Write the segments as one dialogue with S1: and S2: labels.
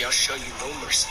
S1: I'll show you no mercy.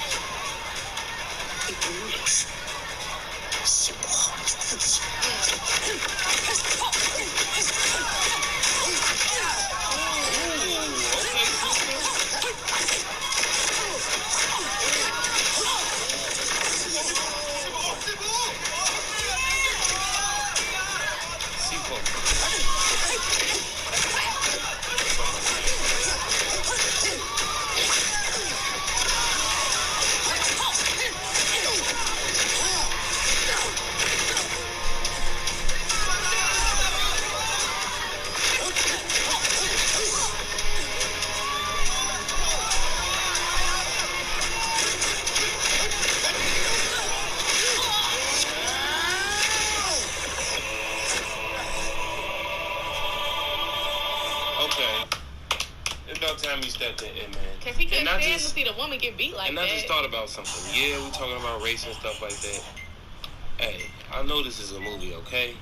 S2: Time you stepped in, man.
S3: Cause he couldn't stand to see the woman get beat like that.
S2: And I just thought about something. Yeah, we talking about race and stuff like that. Hey, I know this is a movie, okay?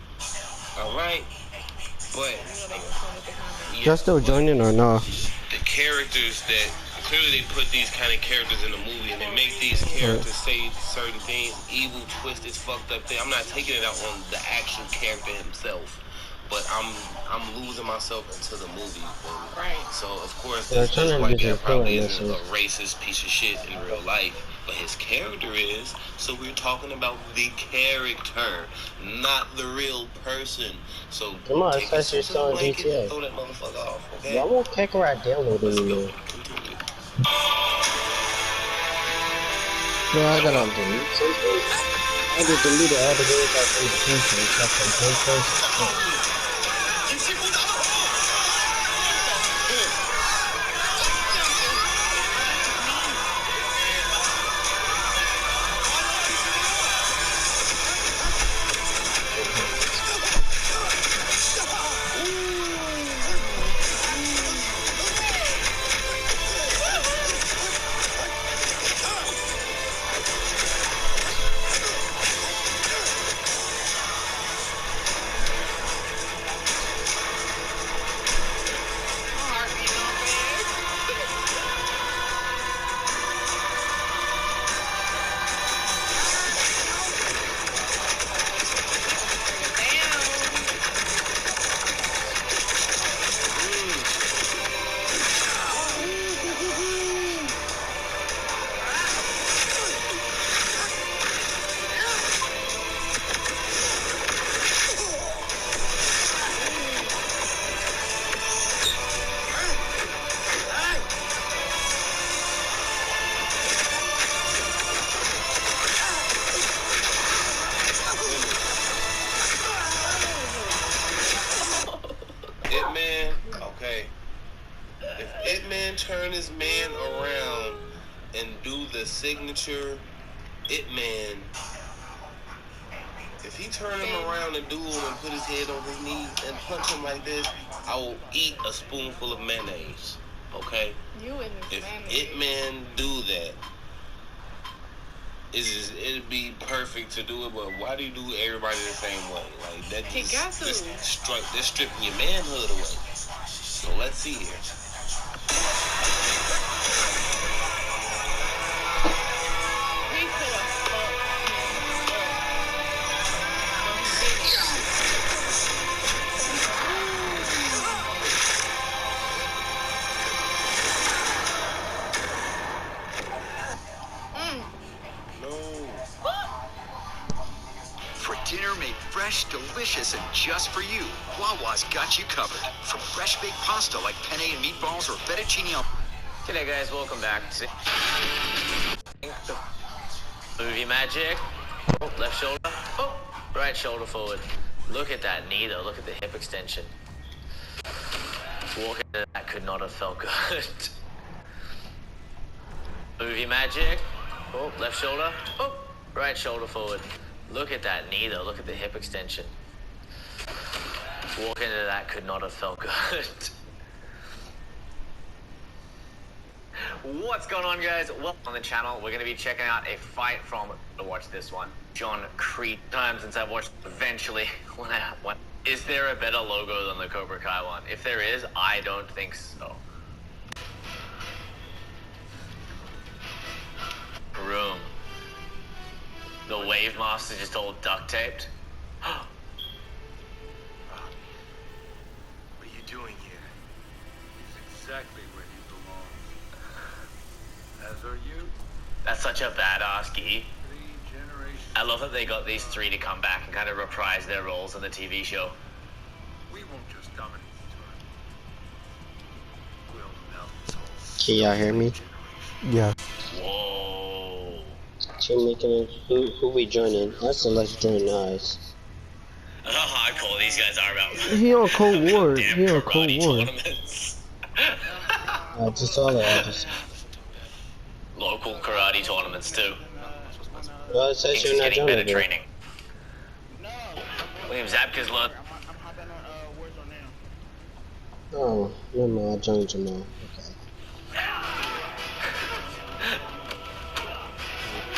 S2: All right, but
S4: y'all still joining or no?
S2: The characters that clearly they put these kind of characters in the movie, and they make these characters say certain things, evil, twisted, fucked up things. I'm not taking it out on the actual character himself. But I'm losing myself into the movie.
S3: Right.
S2: So, of course, this white guy probably isn't a racist piece of shit in real life. But his character is. So we're talking about the character, not the real person. So
S4: come on, especially you're still in GTA.
S2: Throw that motherfucker off, okay?
S4: Y'all won't kick her out download anymore. No, I got on delete something. I just deleted all the games out from the PC except from PlayStation.
S2: Turn his man around and do the signature Hitman. If he turn him around and do him and put his head on his knee and punch him like this, I will eat a spoonful of mayonnaise. Okay?
S3: You and this
S2: if
S3: mayonnaise.
S2: Hitman do that, it'd be perfect to do it, but why do you do everybody the same way? Like that just they're stripping your manhood away. So let's see here.
S5: Dinner made fresh, delicious, and just for you. Wawa's got you covered. From fresh baked pasta like penne and meatballs or fettuccine.
S6: G'day guys, welcome back to Movie Magic. Oh, left shoulder. Oh, right shoulder forward. Look at that knee though. Look at the hip extension. Walking into that could not have felt good. Movie Magic. Oh, left shoulder. Oh, right shoulder forward. Look at that knee though, look at the hip extension. Walking into that could not have felt good. What's going on guys? Well, on the channel, we're going to be checking out a fight from, to watch this one, John Creed. Time since I've watched eventually, is there a better logo than the Cobra Kai one? If there is, I don't think so. room. The Wave Master just all duct taped.
S5: What are you doing here?
S1: It's exactly where you belong. As are you.
S6: That's such a badass Gee.
S1: 3 generations.
S6: I love that they got these 3 to come back and kind of reprise their roles in the TV show.
S1: We won't just dominate the turn. We'll melt this whole
S4: Can y'all hear me?
S7: Yeah.
S6: Whoa.
S4: So making who we joining? I said let's join Nas.
S6: I don't know how hardcore these guys are about.
S7: He on Cold War.
S6: Damn
S7: He on Cold
S6: karate
S7: War.
S6: tournaments.
S4: I just saw that.
S6: Local karate tournaments too.
S4: Well, it says
S6: He's
S4: you're not
S6: getting better
S4: joining. Bro.
S6: training. William Zabka's learned.
S4: Oh, never mind. I joined you now. Okay.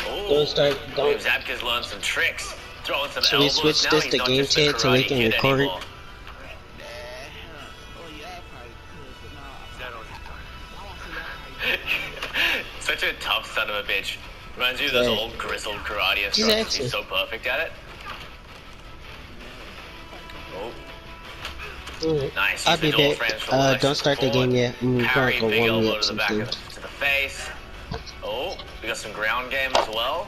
S6: Oh,
S4: Don't start.
S6: William
S4: Don't.
S6: Zabka's learned some tricks. Throwing some
S4: Should we
S6: elbows
S4: switch
S6: now.
S4: this
S6: He's
S4: to
S6: not
S4: game
S6: just a
S4: chat so we
S6: karate
S4: can
S6: kid
S4: record it?
S6: anymore.
S1: That on your time.
S6: Such a tough son of a bitch. Reminds me of those
S4: Yeah.
S6: old grizzled karate instructors.
S4: actually-
S6: He's so perfect at it. Oh,
S4: Alright.
S6: nice.
S4: I'll
S6: Use the
S4: be
S6: door
S4: back.
S6: frames for Alexis
S4: Don't start the
S6: forward.
S4: game yet. I'm
S6: Parry,
S4: gonna go
S6: big
S4: warm me
S6: elbow
S4: up
S6: to the back
S4: something.
S6: to the face. Oh, we got some ground game as well.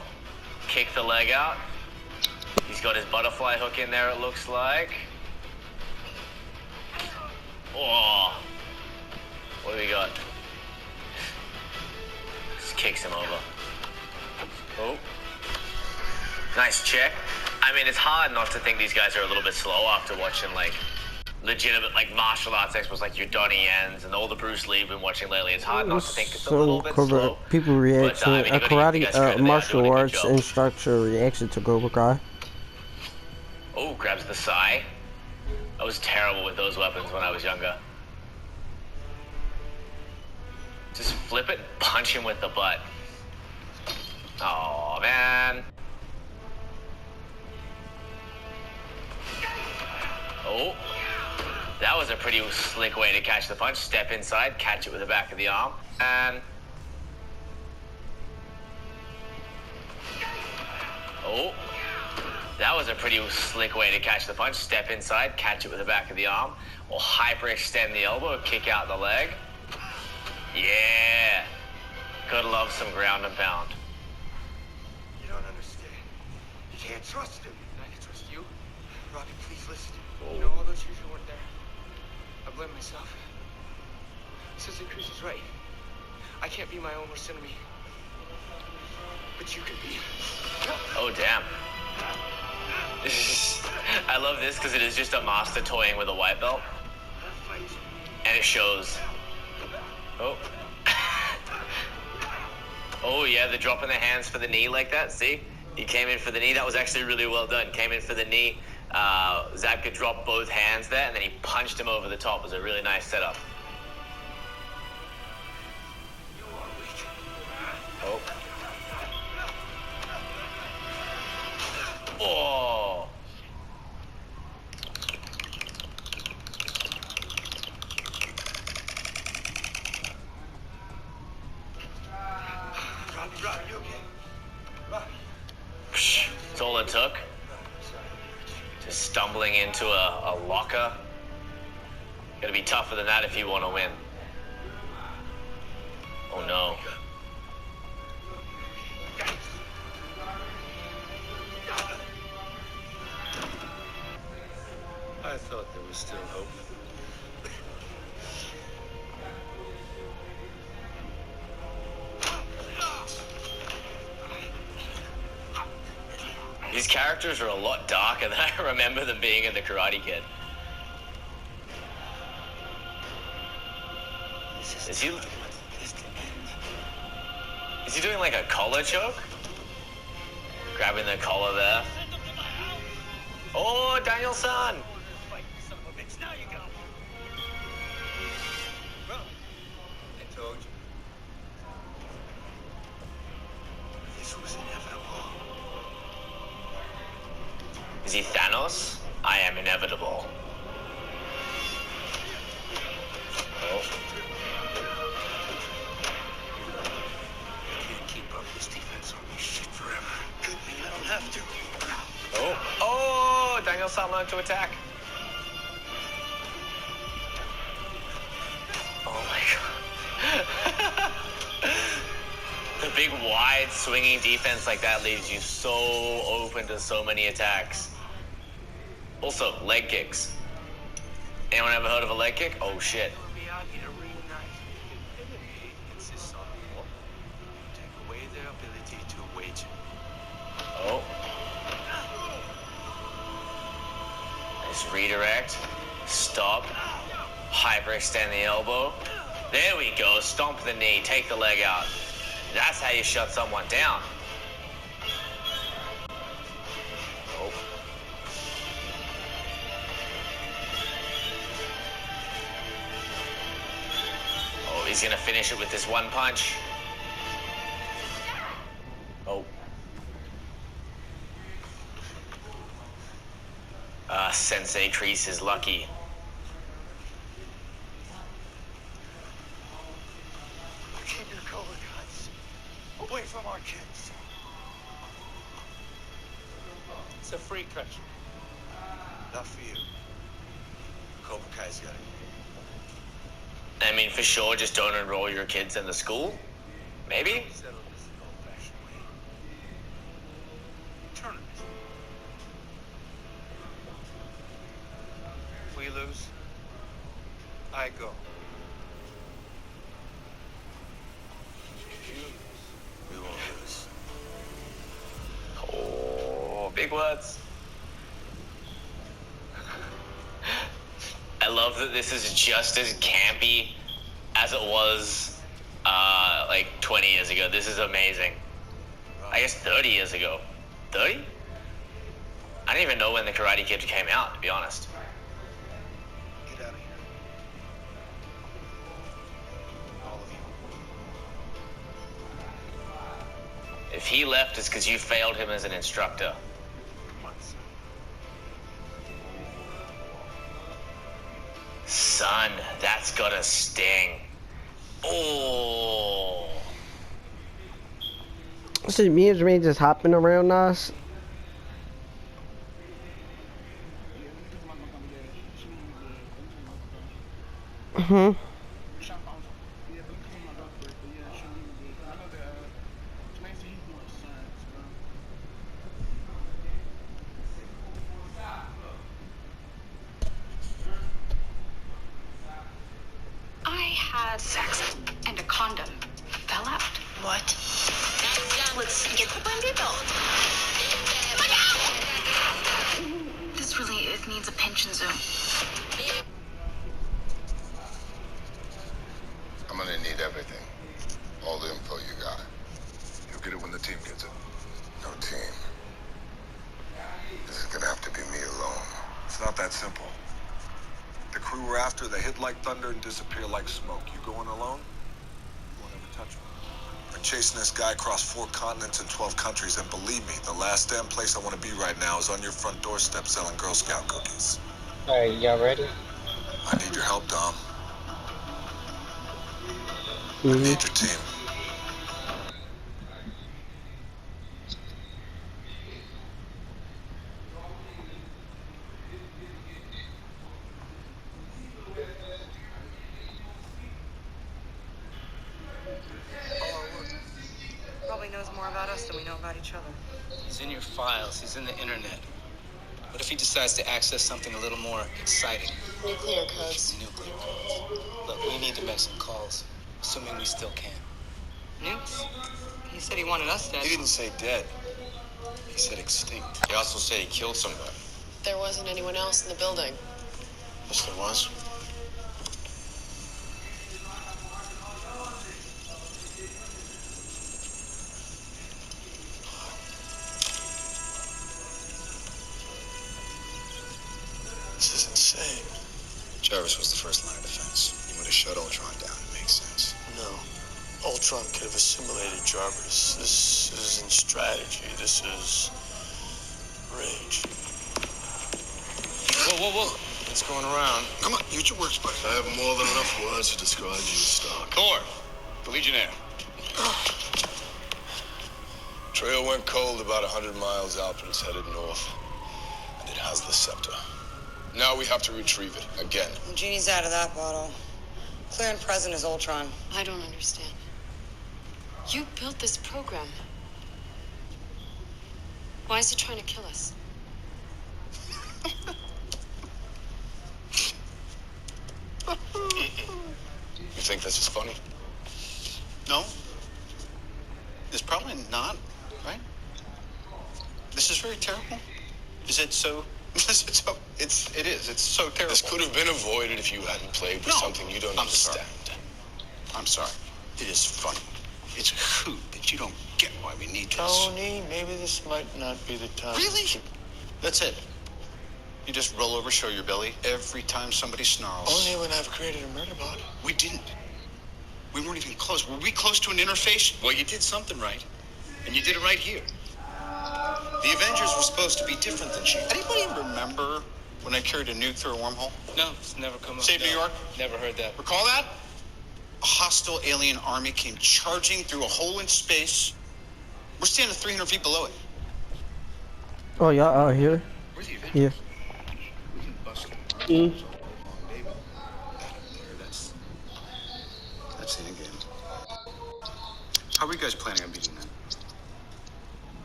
S6: Kick the leg out. He's got his butterfly hook in there, it looks like. Oh. What do we got? Just kicks him over. Oh. Nice check. I mean, it's hard not to think these guys are a little bit slow after watching, like, legitimate, like, martial arts experts like your Donnie Yens and all the Bruce Lee we've been watching lately. It's hard not to think it's a little bit slow.
S7: People react
S6: But, I mean,
S7: to
S6: you
S7: a
S6: gotta give
S7: karate,
S6: these guys credit, they are
S7: martial
S6: doing a good
S7: arts
S6: job.
S7: instructor reaction to Cobra Kai.
S6: Oh, grabs the sai. I was terrible with those weapons when I was younger. Just flip it and punch him with the butt. Oh, man. Oh. That was a pretty slick way to catch the punch. Step inside, catch it with the back of the arm. And... Oh. That was a pretty slick way to catch the punch. Step inside, catch it with the back of the arm, or hyperextend the elbow, kick out the leg. Yeah. Gotta love some ground and pound.
S1: You don't understand. You can't trust him. I can trust you. Robbie, please listen. You know, all those years you weren't there. I blame myself. Sister Cruz is right. I can't be my own worst enemy. But you can be.
S6: Oh, damn. I love this because it is just a master toying with a white belt. And it shows. Oh. Oh, yeah, they're dropping their hands for the knee like that. See? He came in for the knee. That was actually really well done. Came in for the knee. Zabka dropped both hands there, and then he punched him over the top. It was a really nice setup. Oh. Oh.
S1: Robbie, you okay? Robbie.
S6: Psh, that's all it took. Just stumbling into a locker. Gotta be tougher than that if you want to win. Oh no.
S1: I thought there was still hope.
S6: These characters are a lot darker than I remember them being in The Karate Kid. Is he doing like a collar choke? Grabbing the collar there. Oh, Daniel-san!
S1: I told you. This was inevitable.
S6: Is he Thanos? I am inevitable. Oh.
S1: Can't keep up this defense have to.
S6: Oh, Daniel Salmon to attack. Oh my god. The big wide swinging defense like that leaves you so open to so many attacks. Also, leg kicks. Anyone ever heard of a leg kick? Oh shit.
S1: Be out here reunite. Enemy insists on war. Take away their ability to wage it.
S6: Oh. Nice redirect. Stop. Hyperextend the elbow. There we go. Stomp the knee. Take the leg out. That's how you shut someone down. Oh. Oh, he's gonna finish it with this one punch. Oh. Sensei Kreese is lucky.
S1: Keep your Cobra guns away from our kids. It's a free country. Not for you. Cobra Kai's got it.
S6: I mean, for sure, just don't enroll your kids in the school. Maybe?
S1: Settle this the old-fashioned way. Tournament. If we lose, I go. If you lose, we won't lose.
S6: Oh, big words. I love that this is just as campy as it was like 20 years ago. This is amazing. I guess 30 years ago. 30? I don't even know when the Karate Kid came out, to be honest.
S1: Get out of here. All of you.
S6: If he left, it's because you failed him as an instructor.
S1: Come on, son.
S6: Son, that's gotta sting. Oh.
S7: This is me and Jermaine just hopping around us.
S8: I had sex and a condom fell out.
S3: What?
S8: Let's get the bandido. This really needs a pension zoom.
S9: I'm gonna need everything. All the info you got. You'll get it when the team gets it. No team. This is gonna have to be me alone.
S10: It's not that simple. The crew we're after, they hit like thunder and disappear like smoke. You going alone? You won't ever touch them. We're chasing this guy across 4 continents and 12 countries, and believe me, the last damn place I want to be right now is on your front doorstep selling Girl Scout cookies.
S4: Alright, y'all ready?
S10: I need your help, Dom. I need your team.
S11: Probably knows more about us than we know about each other.
S12: He's in your files. He's in the internet. What if he decides to access something a little more exciting?
S11: Nuclear codes.
S12: Nuclear codes. Look, we need to make some calls, assuming we still can.
S11: Nukes? He said he wanted us dead.
S10: He didn't say dead. He said extinct.
S13: He also said he killed somebody.
S11: There wasn't anyone else in the building.
S10: Yes, there was. This is insane.
S13: Jarvis was the first line of defense. He would have shut Ultron down. It makes sense.
S10: No. Ultron could have assimilated Jarvis. This isn't strategy. This is rage.
S13: Whoa, whoa, whoa.
S10: It's going around.
S13: Come on, use your words, buddy.
S10: I have more than enough words to describe you as stock.
S13: Thor, the Legionnaire.
S9: Trail went cold about 100 miles out, but it's headed north. And it has the scepter. Now we have to retrieve it, again.
S11: The genie's out of that bottle. Clear and present as Ultron.
S14: I don't understand. You built this program. Why is it trying to kill us?
S9: You think this is funny?
S13: No. It's probably not, right? This is very terrible. Is it so? It is. It's so terrible.
S9: This could have been avoided if you hadn't played with something you don't understand.
S13: I'm sorry. It is funny. It's a hoot that you don't get why we need this.
S10: Tony, maybe this might not be the time.
S13: Really? That's it. You just roll over, show your belly every time somebody snarls.
S10: Only when I've created a murder bot.
S13: We didn't. We weren't even close. Were we close to an interface? Well, you did something right. And you did it right here. The Avengers were supposed to be different than she. Anybody remember when I carried a nuke through a wormhole?
S12: No, it's never come up.
S13: Save New York?
S12: Never heard that.
S13: Recall that? A hostile alien army came charging through a hole in space. We're standing 300 feet below it.
S7: Oh, y'all out here? Yeah.
S13: That's in again. How are you guys planning on beating them?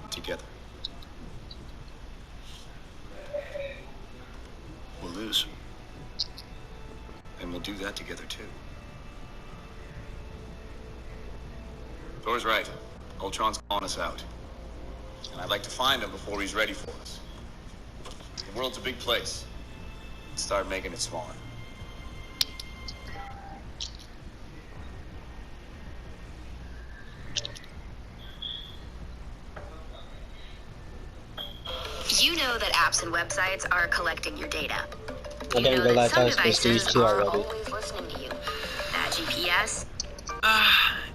S13: Together. We'll lose. And we'll do that together too.
S15: Thor's right. Ultron's calling us out. And I'd like to find him before he's ready for us. The world's a big place. Let's start making it smaller.
S16: You know that apps and websites are collecting your data.
S4: I didn't realize I was supposed to use 2 already.
S16: Always listening to you. That GPS.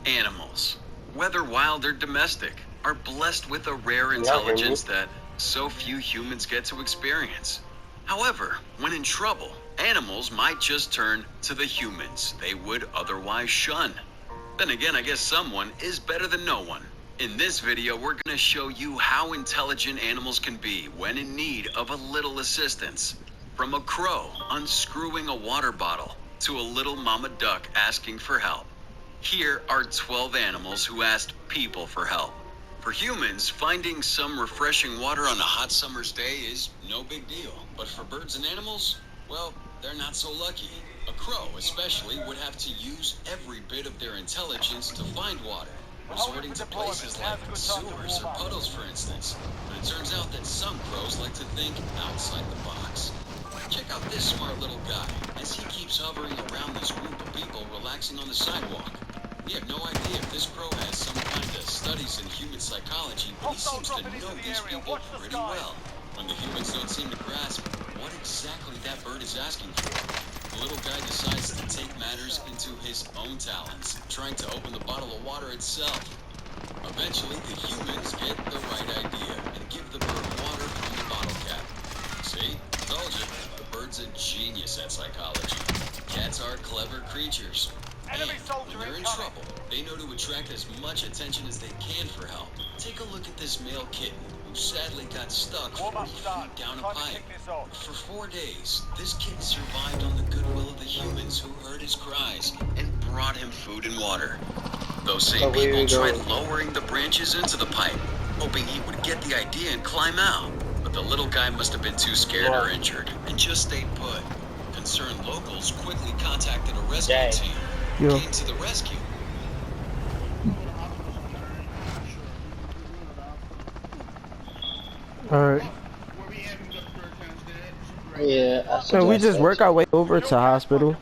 S17: Animals, whether wild or domestic, are blessed with a rare intelligence that so few humans get to experience. However, when in trouble, animals might just turn to the humans they would otherwise shun. Then again, I guess someone is better than no one. In this video, we're going to show you how intelligent animals can be when in need of a little assistance. From a crow unscrewing a water bottle to a little mama duck asking for help. Here are 12 animals who asked people for help. For humans, finding some refreshing water on a hot summer's day is no big deal. But for birds and animals, well, they're not so lucky. A crow, especially, would have to use every bit of their intelligence to find water, resorting to places like sewers or puddles, for instance. But it turns out that some crows like to think outside the box. Check out this smart little guy as he keeps hovering around this group of people relaxing on the sidewalk. We have no idea if this crow has some kind of studies in human psychology, but he seems to know these people pretty well. When the humans don't seem to grasp what exactly that bird is asking for, the little guy decides to take matters into his own talons, trying to open the bottle of water itself. Eventually, the humans get the right idea and give the bird water from the bottle cap. See? Told you. The bird's a genius at psychology. Cats are clever creatures. And when they're in trouble, they know to attract as much attention as they can for help. Take a look at this male kitten who sadly got stuck 40 feet down a pipe. For 4 days, this kitten survived on the goodwill of the humans who heard his cries and brought him food and water. Those same people tried lowering the branches into the pipe, hoping he would get the idea and climb out. But the little guy must have been too scared or injured and just stayed put. Concerned locals quickly contacted a rescue team. Came to the rescue.
S7: Alright.
S4: Yeah,
S7: so we just work our way over to hospital.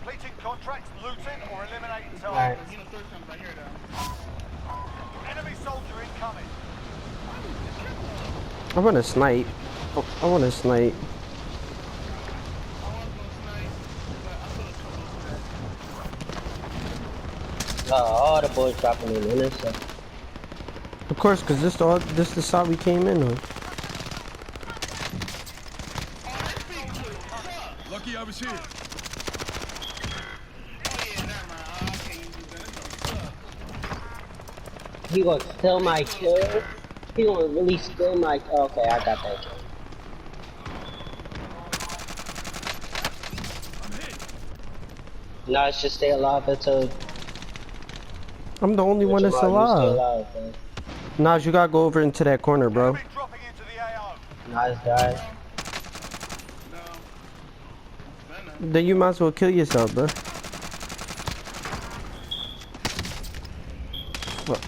S4: Alright.
S7: I want to snipe. I want to snipe.
S4: All the boys dropping in this.
S7: Of course, because this the side we came in on.
S18: Lucky I was here.
S4: He gonna steal my kill? He gonna really steal my. Okay, I got that kill. Nah, it's just stay alive until.
S7: I'm the only one that's alive.
S4: Alive, bro.
S7: Nas, you gotta go over into that corner, bro.
S4: Nas died.
S7: Then you might as well kill yourself, bro. What?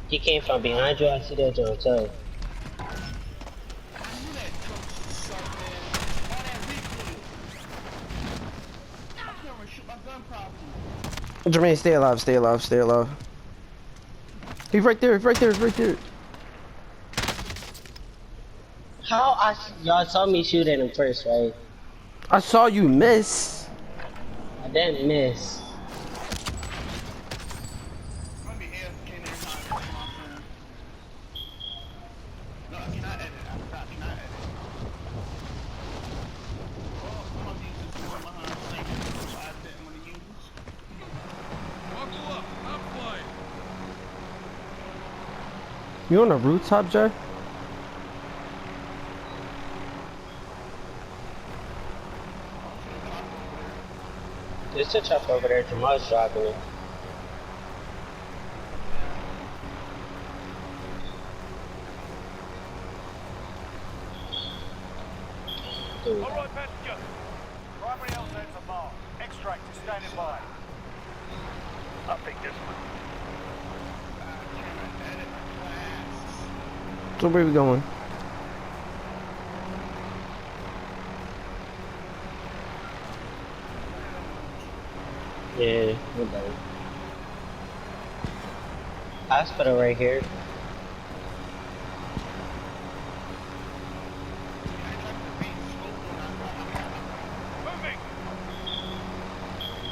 S4: He came from behind you. I see that John too.
S7: Jermaine, stay alive, stay alive, stay alive. He's right there, right there, right there.
S4: How y'all saw me shoot at him first, right?
S7: I saw you miss.
S4: I didn't miss.
S7: You on the rooftop, Jay?
S4: There's a truck over there. Jamal's driving it.
S18: Alright, passenger. Primary outlet for Mark. Extract is standing by. I'll take this one.
S7: So where we going?
S4: Yeah, we're done. Hospital right here.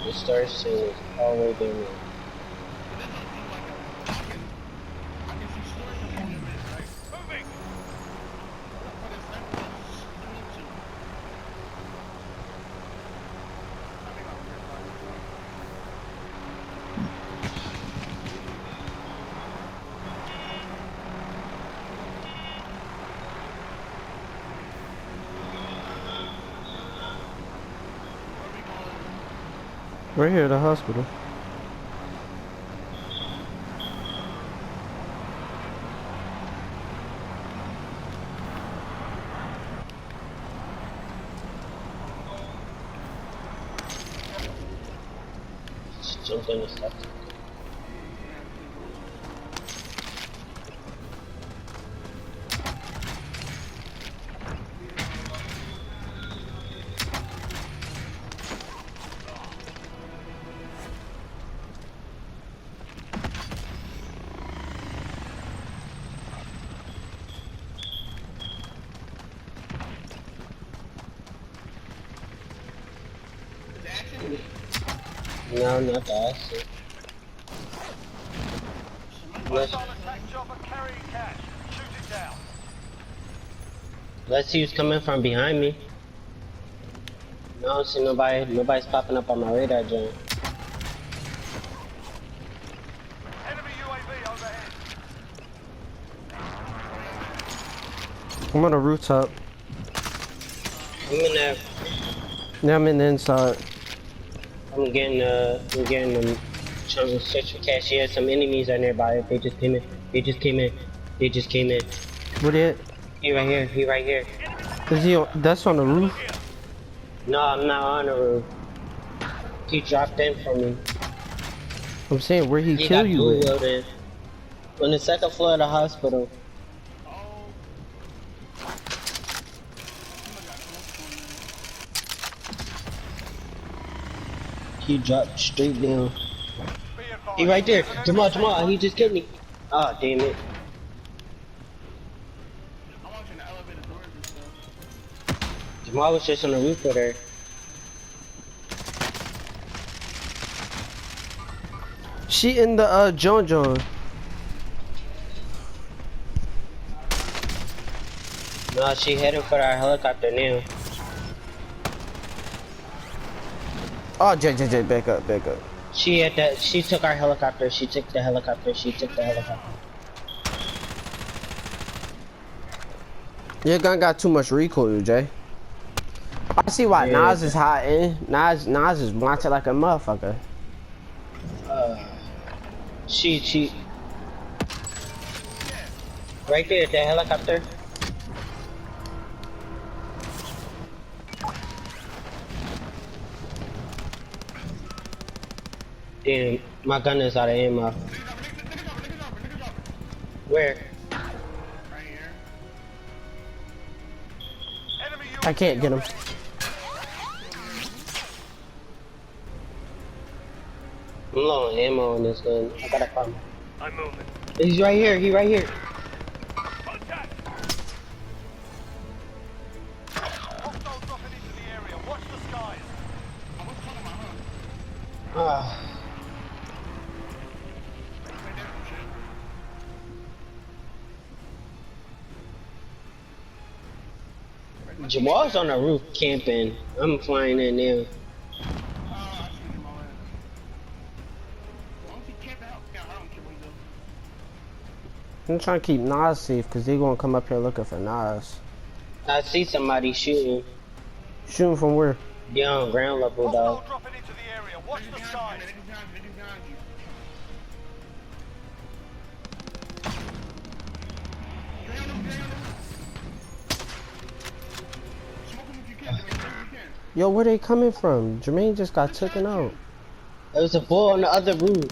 S4: The star scene is all the way down there.
S7: We're here at the hospital.
S4: Just jump in the stuff. No, not that. Let's see who's coming from behind me. No, I don't see nobody. Nobody's popping up on my radar, John.
S7: I'm on the rooftop.
S4: I'm in there.
S7: Now I'm in the inside.
S4: I'm getting them trying to search for cash. Yeah, some enemies are nearby. They just came in. They just came in. They just came in.
S7: Where they at?
S4: He right here. He right here.
S7: Is he on, that's on the roof?
S4: No, I'm not on the roof. He dropped in for me.
S7: I'm saying, where he kill you at?
S4: Loaded. On the second floor of the hospital. He dropped straight down. He right there. Jamal, he just killed me. Ah, damn it. Jamal was just on the roof with her.
S7: She in the John.
S4: No, she heading for our helicopter now.
S7: Oh, Jay, back up.
S4: She took our helicopter. She took the helicopter.
S7: Your gun got too much recoil, Jay. I see why Nas is hot in. Nas is wanted like a motherfucker.
S4: She. Right there, the helicopter. Damn, my gun is out of ammo. Where?
S7: I can't get him.
S4: I'm low on ammo on this gun. I gotta find him.
S18: I'm moving.
S4: He's right here. He right here.
S18: Contact. Hostile dropping into the area. Watch the skies.
S4: Jamal's on the roof camping. I'm flying in there.
S7: I'm trying to keep Nas safe because they gonna come up here looking for Nas.
S4: I see somebody shooting.
S7: Shooting from where?
S4: Yeah, on ground level, dog.
S18: Hostile dropping into the area. Watch the skies.
S7: Yo, where they coming from? Jermaine just got taken out.
S4: There was a bull on the other roof.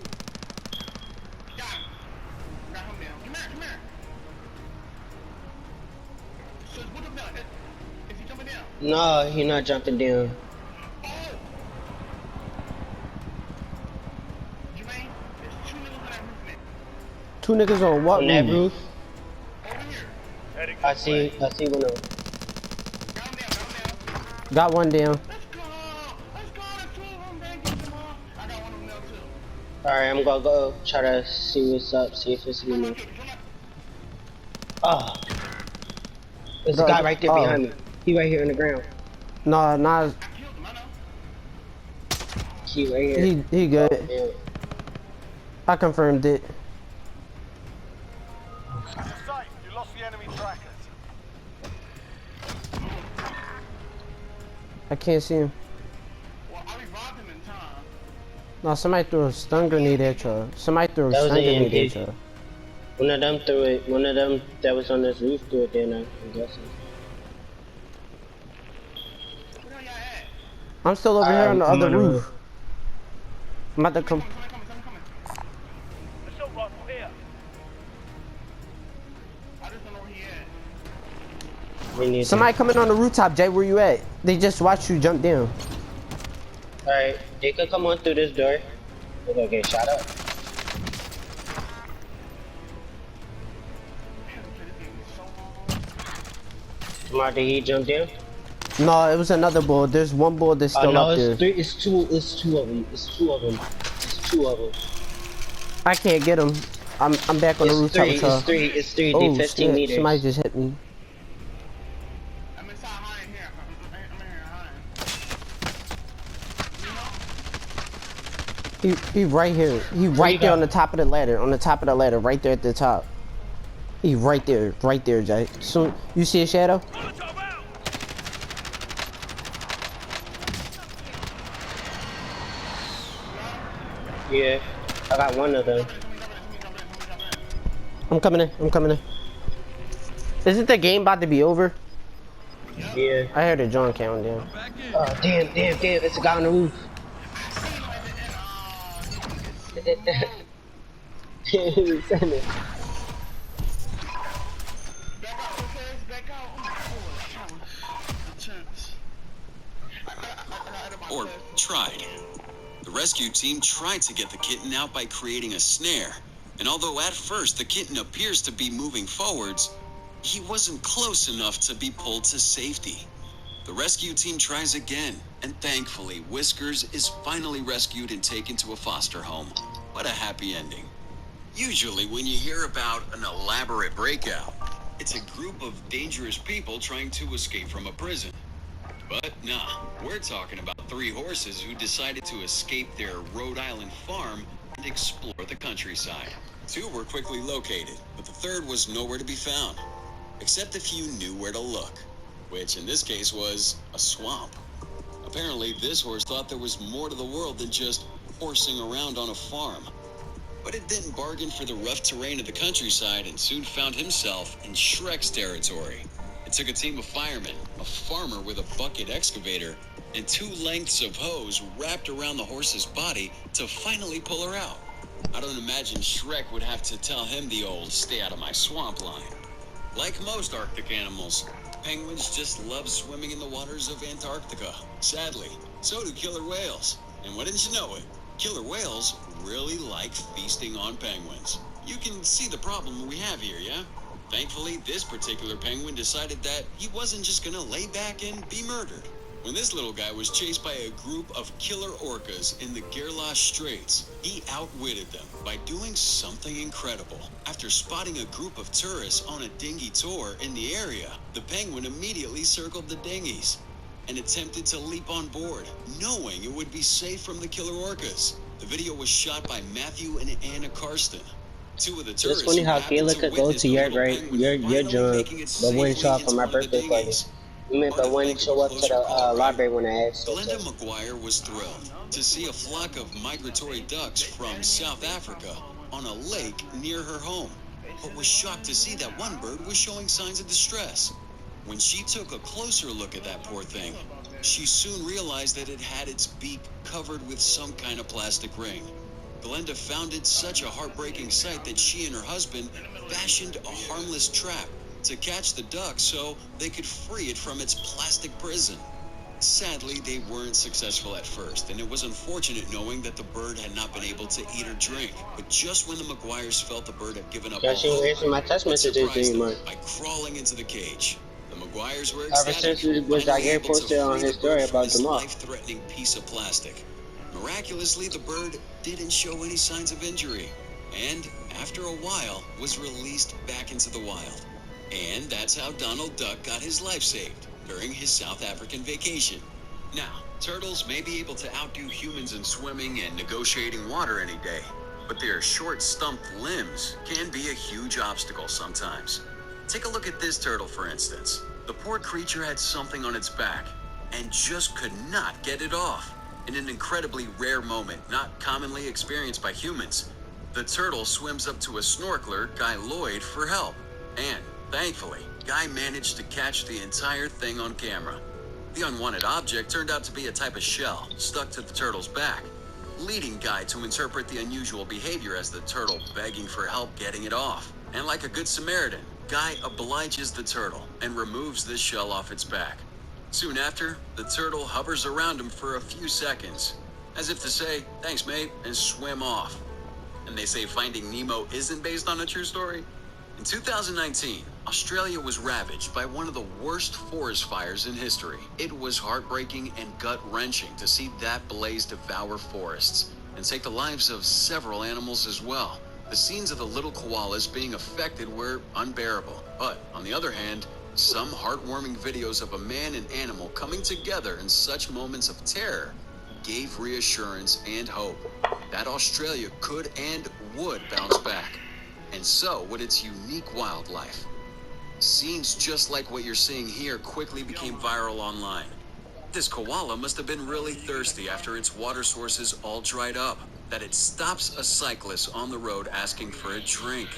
S4: No, he not jumping down.
S7: Two niggas on what
S4: on that
S7: roof?
S4: I see one of them.
S7: Got one down.
S4: Alright, I'm gonna go try to see what's up, see if it's me. Oh. There's a guy right there behind me. He right here on the ground.
S7: No, Nas.
S4: He right here.
S7: He good.
S4: Oh, yeah.
S7: I confirmed it.
S18: You're safe. You lost the enemy trackers.
S7: I can't see him. No, somebody threw a stun grenade at you. Somebody threw a stun grenade at you.
S4: One of them threw it. One of them that was on this roof threw it then, I'm guessing.
S7: I'm still over here on the other roof. I'm about to come.
S18: Assault rifle here.
S7: Somebody coming on the rooftop, Jay. Where you at? They just watched you jump down.
S4: Alright, they could come on through this door. They're gonna get shot up. Smart, did he jump down?
S7: No, it was another bull. There's one bull that's still
S4: no,
S7: up there.
S4: It's two of them. It's two of them.
S7: I can't get him. I'm back on the rooftop.
S4: It's three.
S7: Oh,
S4: 15
S7: shit.
S4: meters.
S7: Somebody just hit me. He right here. He right there on the top of the ladder. On the top of the ladder, right there at the top. He right there, Jay. Soon you see a shadow?
S4: Yeah, I got one of them.
S7: I'm coming in. Isn't the game about to be over?
S4: Yeah.
S7: I heard a John counting down.
S4: Oh, damn. It's a guy on the roof.
S17: Or tried. The rescue team tried to get the kitten out by creating a snare, and although at first the kitten appears to be moving forwards, he wasn't close enough to be pulled to safety. The rescue team tries again, and thankfully, Whiskers is finally rescued and taken to a foster home. What a happy ending. Usually when you hear about an elaborate breakout, it's a group of dangerous people trying to escape from a prison. But nah, we're talking about 3 horses who decided to escape their Rhode Island farm and explore the countryside. 2 were quickly located, but the 3rd was nowhere to be found. except if you knew where to look, which in this case was a swamp. Apparently, this horse thought there was more to the world than just horsing around on a farm. But it didn't bargain for the rough terrain of the countryside and soon found himself in Shrek's territory. It took a team of firemen, a farmer with a bucket excavator, and 2 lengths of hose wrapped around the horse's body to finally pull her out. I don't imagine Shrek would have to tell him the old "stay out of my swamp" line. Like most Arctic animals, penguins just love swimming in the waters of Antarctica. Sadly, so do killer whales. And wouldn't you know it, killer whales really like feasting on penguins. You can see the problem we have here, yeah? Thankfully, this particular penguin decided that he wasn't just gonna lay back and be murdered. When this little guy was chased by a group of killer orcas in the Gerlache Straits, he outwitted them by doing something incredible. After spotting a group of tourists on a dinghy tour in the area, the penguin immediately circled the dinghies and attempted to leap on board, knowing it would be safe from the killer orcas. The video was shot by Matthew and Anna Karsten. 2 of the
S4: It's
S17: tourists
S4: funny
S17: who
S4: how
S17: happened
S4: Kayla
S17: to
S4: could go
S17: witness
S4: to
S17: the
S4: your
S17: little penguin
S4: your
S17: finally
S4: job,
S17: making it
S4: but wouldn't show
S17: safely
S4: up for
S17: into
S4: my
S17: one of the
S4: birthday party.
S17: dinghies.
S4: But wouldn't show up to the library when I asked.
S17: Glenda McGuire was thrilled to see a flock of migratory ducks from South Africa on a lake near her home, but was shocked to see that one bird was showing signs of distress. When she took a closer look at that poor thing, she soon realized that it had its beak covered with some kind of plastic ring. Glenda found it such a heartbreaking sight that she and her husband fashioned a harmless trap to catch the duck so they could free it from its plastic prison. Sadly, they weren't successful at first, and it was unfortunate knowing that the bird had not been able to eat or drink. But just when the McGuires felt the bird had given up all
S4: She ain't
S17: hope,
S4: answering my text messages anymore.
S17: by crawling into the cage. The McGuires were
S4: Ever
S17: ecstatic,
S4: since it was
S17: finally
S4: Gary
S17: able to
S4: posted on
S17: free
S4: his
S17: the
S4: story
S17: bird from
S4: about
S17: this
S4: Jamal.
S17: life-threatening piece of plastic. Miraculously, the bird didn't show any signs of injury, and after a while was released back into the wild. And that's how Donald Duck got his life saved during his South African vacation. Now, turtles may be able to outdo humans in swimming and negotiating water any day, but their short, stumped limbs can be a huge obstacle sometimes. Take a look at this turtle, for instance. The poor creature had something on its back and just could not get it off. In an incredibly rare moment, not commonly experienced by humans, the turtle swims up to a snorkeler, Guy Lloyd, for help. And, thankfully, Guy managed to catch the entire thing on camera. The unwanted object turned out to be a type of shell stuck to the turtle's back, leading Guy to interpret the unusual behavior as the turtle begging for help getting it off. And like a good Samaritan, Guy obliges the turtle and removes the shell off its back. Soon after, the turtle hovers around him for a few seconds, as if to say, "Thanks, mate," and swim off. And they say Finding Nemo isn't based on a true story? In 2019, Australia was ravaged by one of the worst forest fires in history. It was heartbreaking and gut-wrenching to see that blaze devour forests and take the lives of several animals as well. The scenes of the little koalas being affected were unbearable. But, on the other hand, some heartwarming videos of a man and animal coming together in such moments of terror gave reassurance and hope that Australia could and would bounce back. And so would its unique wildlife. Scenes just like what you're seeing here quickly became viral online. This koala must have been really thirsty after its water sources all dried up, that it stops a cyclist on the road asking for a drink.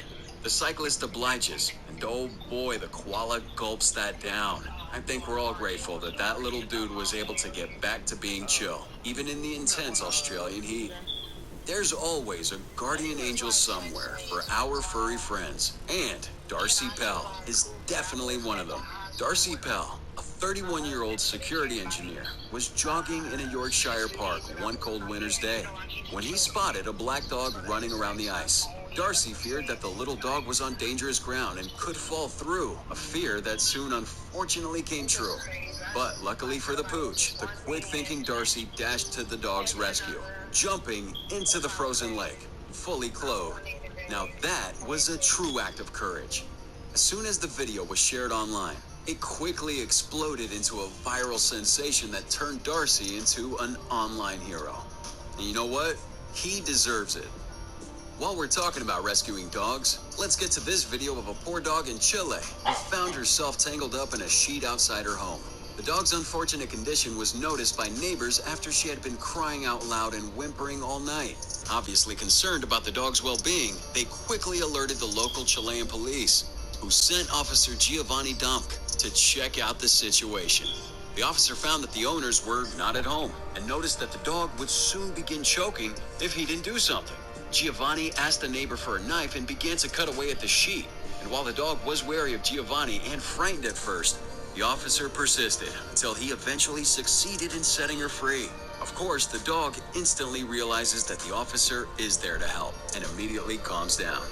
S17: The cyclist obliges, and oh boy, the koala gulps that down. I think we're all grateful that that little dude was able to get back to being chill, even in the intense Australian heat. There's always a guardian angel somewhere for our furry friends, and Darcy Pell is definitely one of them. Darcy Pell, a 31-year-old security engineer, was jogging in a Yorkshire park one cold winter's day when he spotted a black dog running around the ice. Darcy feared that the little dog was on dangerous ground and could fall through, a fear that soon unfortunately came true. But luckily for the pooch, the quick-thinking Darcy dashed to the dog's rescue, jumping into the frozen lake, fully clothed. Now that was a true act of courage. As soon as the video was shared online, it quickly exploded into a viral sensation that turned Darcy into an online hero. And you know what? He deserves it. While we're talking about rescuing dogs, let's get to this video of a poor dog in Chile who found herself tangled up in a sheet outside her home. The dog's unfortunate condition was noticed by neighbors after she had been crying out loud and whimpering all night. Obviously concerned about the dog's well-being, they quickly alerted the local Chilean police, who sent Officer Giovanni Dunk to check out the situation. The officer found that the owners were not at home and noticed that the dog would soon begin choking if he didn't do something. Giovanni asked the neighbor for a knife and began to cut away at the sheet. And while the dog was wary of Giovanni and frightened at first, the officer persisted until he eventually succeeded in setting her free. Of course, the dog instantly realizes that the officer is there to help and immediately calms down.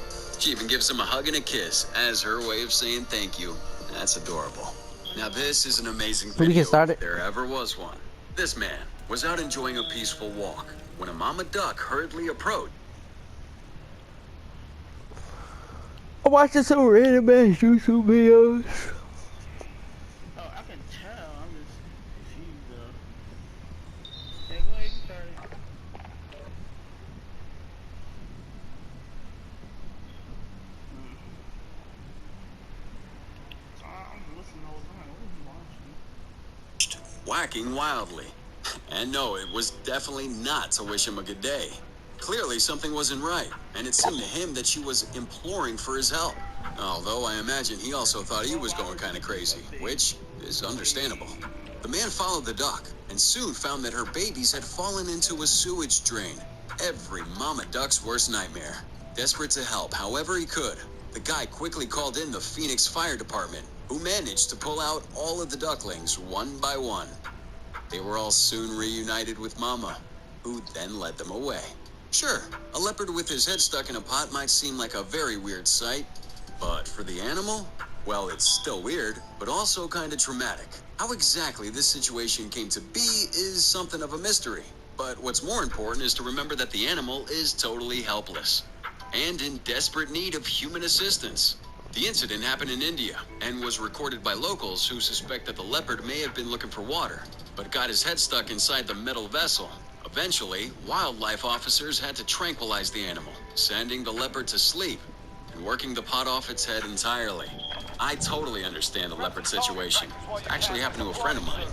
S17: She even gives him a hug and a kiss as her way of saying thank you. That's adorable. Now this is an amazing video if there ever was one. This man was out enjoying a peaceful walk when a mama duck hurriedly approached.
S7: I'm watching some random ass YouTube videos.
S19: Oh, I can tell. I'm just confused though. Yeah, go ahead and start it. I'm listening all the time. What are you watching?
S17: Whacking wildly. And no, it was definitely not to wish him a good day. Clearly something wasn't right, and it seemed to him that she was imploring for his help. Although I imagine he also thought he was going kind of crazy, which is understandable. The man followed the duck, and soon found that her babies had fallen into a sewage drain. Every mama duck's worst nightmare. Desperate to help however he could, the guy quickly called in the Phoenix Fire Department, who managed to pull out all of the ducklings one by one. They were all soon reunited with Mama, who then led them away. Sure, a leopard with his head stuck in a pot might seem like a very weird sight, but for the animal, well, it's still weird, but also kind of traumatic. How exactly this situation came to be is something of a mystery, but what's more important is to remember that the animal is totally helpless and in desperate need of human assistance. The incident happened in India and was recorded by locals who suspect that the leopard may have been looking for water, but got his head stuck inside the metal vessel. Eventually, wildlife officers had to tranquilize the animal, sending the leopard to sleep and working the pot off its head entirely. I totally understand the leopard situation. It actually happened to a friend of mine.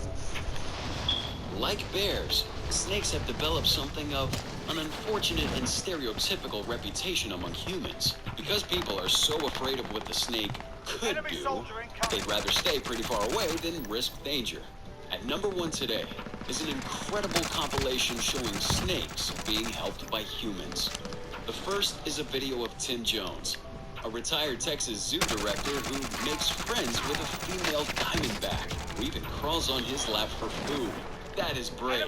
S17: Like bears, snakes have developed something of an unfortunate and stereotypical reputation among humans. Because people are so afraid of what the snake could do, they'd rather stay pretty far away than risk danger. At #1 today is an incredible compilation showing snakes being helped by humans. The first is a video of Tim Jones, a retired Texas zoo director who makes friends with a female diamondback, who even crawls on his lap for food. That is brave.